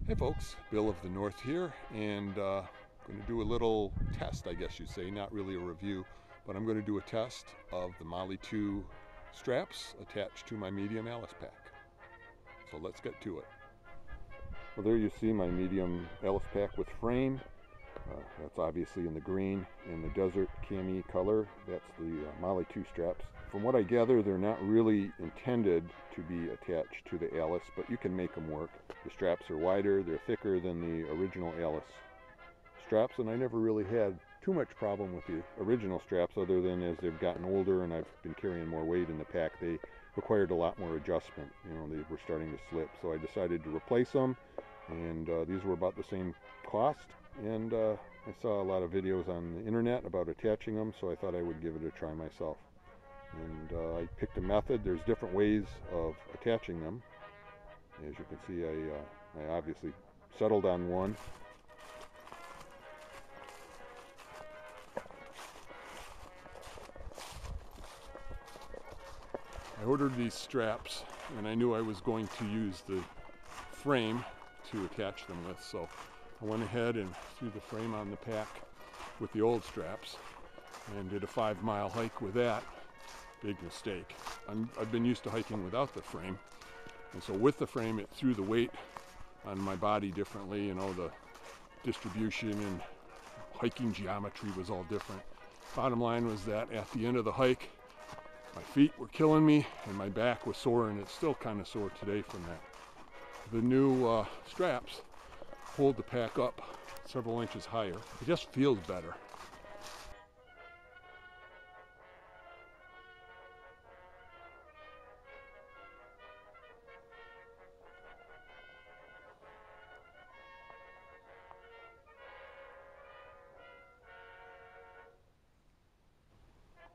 Hey folks, Bill of the North here, and going to do a little test, I guess you'd say, not really a review, but I'm going to do a test of the MOLLE II straps attached to my medium Alice pack. So let's get to it. Well, there you see my medium Alice pack with frame. That's obviously in the green, in the desert cami color. That's the MOLLE II straps. From what I gather, they're not really intended to be attached to the Alice, but you can make them work. The straps are wider, they're thicker than the original Alice straps, and I never really had too much problem with the original straps, other than as they've gotten older and I've been carrying more weight in the pack, they required a lot more adjustment. You know, they were starting to slip, so I decided to replace them, and these were about the same cost. And I saw a lot of videos on the internet about attaching them, so I thought I would give it a try myself. And I picked a method. There's different ways of attaching them. As you can see, I obviously settled on one. I ordered these straps, and I knew I was going to use the frame to attach them with, so I went ahead and threw the frame on the pack with the old straps and did a 5-mile hike with that. Big mistake. I've been used to hiking without the frame, and so with the frame it threw the weight on my body differently. You know, the distribution and hiking geometry was all different. Bottom line was that at the end of the hike, my feet were killing me and my back was sore, and it's still kind of sore today from that. The new straps hold the pack up several inches higher. It just feels better.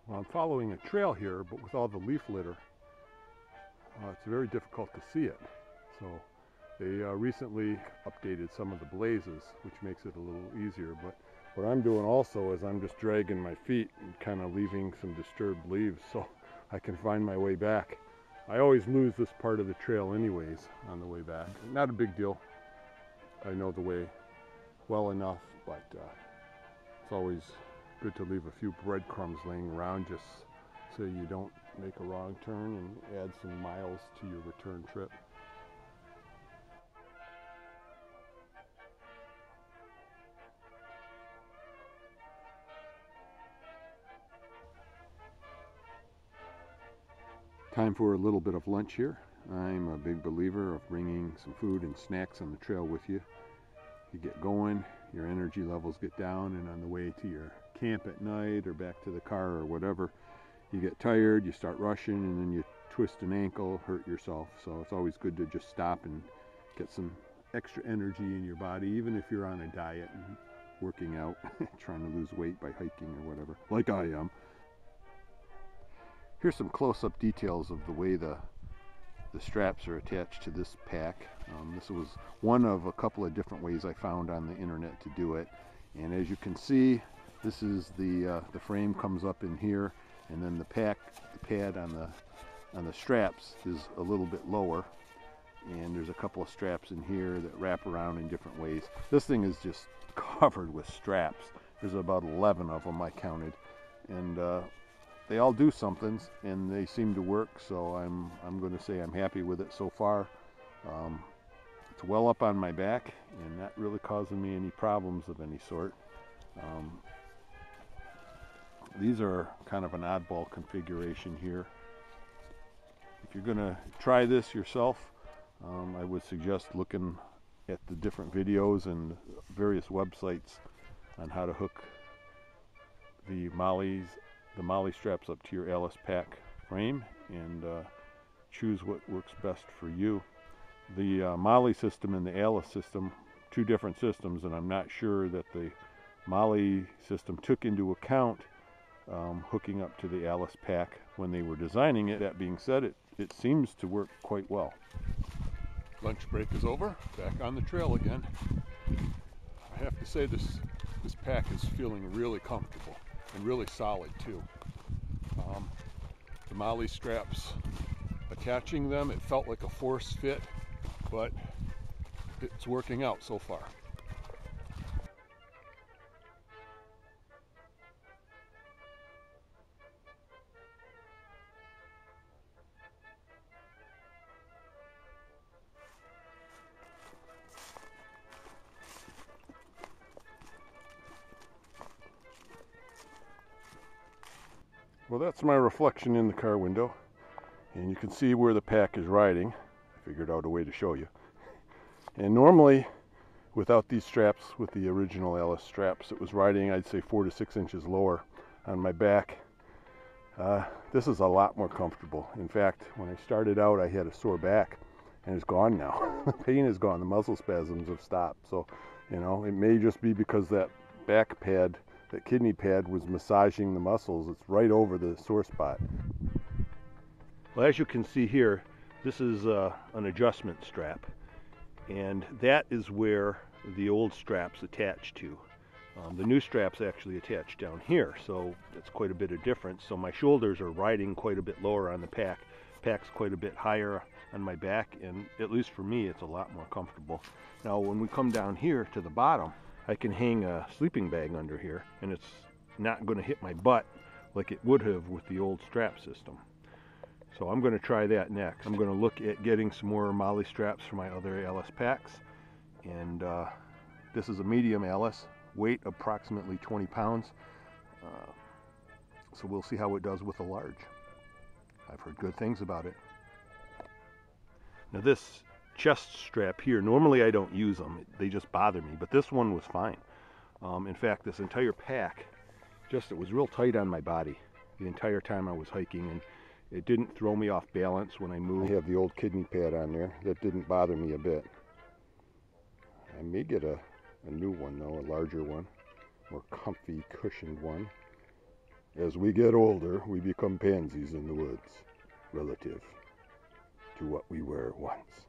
Well, I'm following a trail here, but with all the leaf litter, it's very difficult to see it. So they recently updated some of the blazes, which makes it a little easier. But what I'm doing also is I'm just dragging my feet and kind of leaving some disturbed leaves so I can find my way back. I always lose this part of the trail anyways on the way back. Not a big deal. I know the way well enough, but it's always good to leave a few breadcrumbs laying around just so you don't make a wrong turn and add some miles to your return trip. Time for a little bit of lunch here. I'm a big believer of bringing some food and snacks on the trail with you. You get going, your energy levels get down, and on the way to your camp at night or back to the car or whatever, you get tired, you start rushing, and then you twist an ankle, hurt yourself. So it's always good to just stop and get some extra energy in your body, even if you're on a diet and working out, trying to lose weight by hiking or whatever, like I am. Here's some close-up details of the way the straps are attached to this pack. This was one of a couple of different ways I found on the internet to do it. And as you can see, this is the frame comes up in here, and then the pad on the straps is a little bit lower. And there's a couple of straps in here that wrap around in different ways. This thing is just covered with straps. There's about 11 of them I counted, and they all do something, and they seem to work, so I'm going to say I'm happy with it so far. It's well up on my back and not really causing me any problems of any sort. These are kind of an oddball configuration here. If you're going to try this yourself, I would suggest looking at the different videos and various websites on how to hook the MOLLE straps up to your Alice pack frame, and choose what works best for you. The MOLLE system and the Alice system, two different systems, and I'm not sure that the MOLLE system took into account hooking up to the Alice pack when they were designing it. That being said, it seems to work quite well. Lunch break is over, back on the trail again. I have to say this pack is feeling really comfortable and really solid too. The MOLLE straps, attaching them, it felt like a force fit, but it's working out so far. Well, that's my reflection in the car window, and you can see where the pack is riding. I figured out a way to show you. And normally, without these straps, with the original Ellis straps, it was riding, I'd say, 4 to 6 inches lower on my back. This is a lot more comfortable. In fact, when I started out, I had a sore back, and it's gone now. The pain is gone. The muscle spasms have stopped. So, you know, it may just be because that back pad, that kidney pad, was massaging the muscles. It's right over the sore spot. Well, as you can see here, this is an adjustment strap, and that is where the old straps attach to. The new straps actually attach down here, so it's quite a bit of difference. So my shoulders are riding quite a bit lower on the pack. Pack's quite a bit higher on my back, and at least for me, it's a lot more comfortable. Now, when we come down here to the bottom, I can hang a sleeping bag under here, and it's not going to hit my butt like it would have with the old strap system. So I'm going to try that next. I'm going to look at getting some more MOLLE straps for my other Ellis packs. And this is a medium Ellis, weight approximately 20 pounds. So we'll see how it does with a large. I've heard good things about it. Now this chest strap here, normally I don't use them. They just bother me, but this one was fine. In fact, this entire pack, it was real tight on my body the entire time I was hiking, and it didn't throw me off balance when I moved. I have the old kidney pad on there. That didn't bother me a bit. I may get a new one though, a larger one, more comfy, cushioned one. As we get older, we become pansies in the woods, relative to what we were once.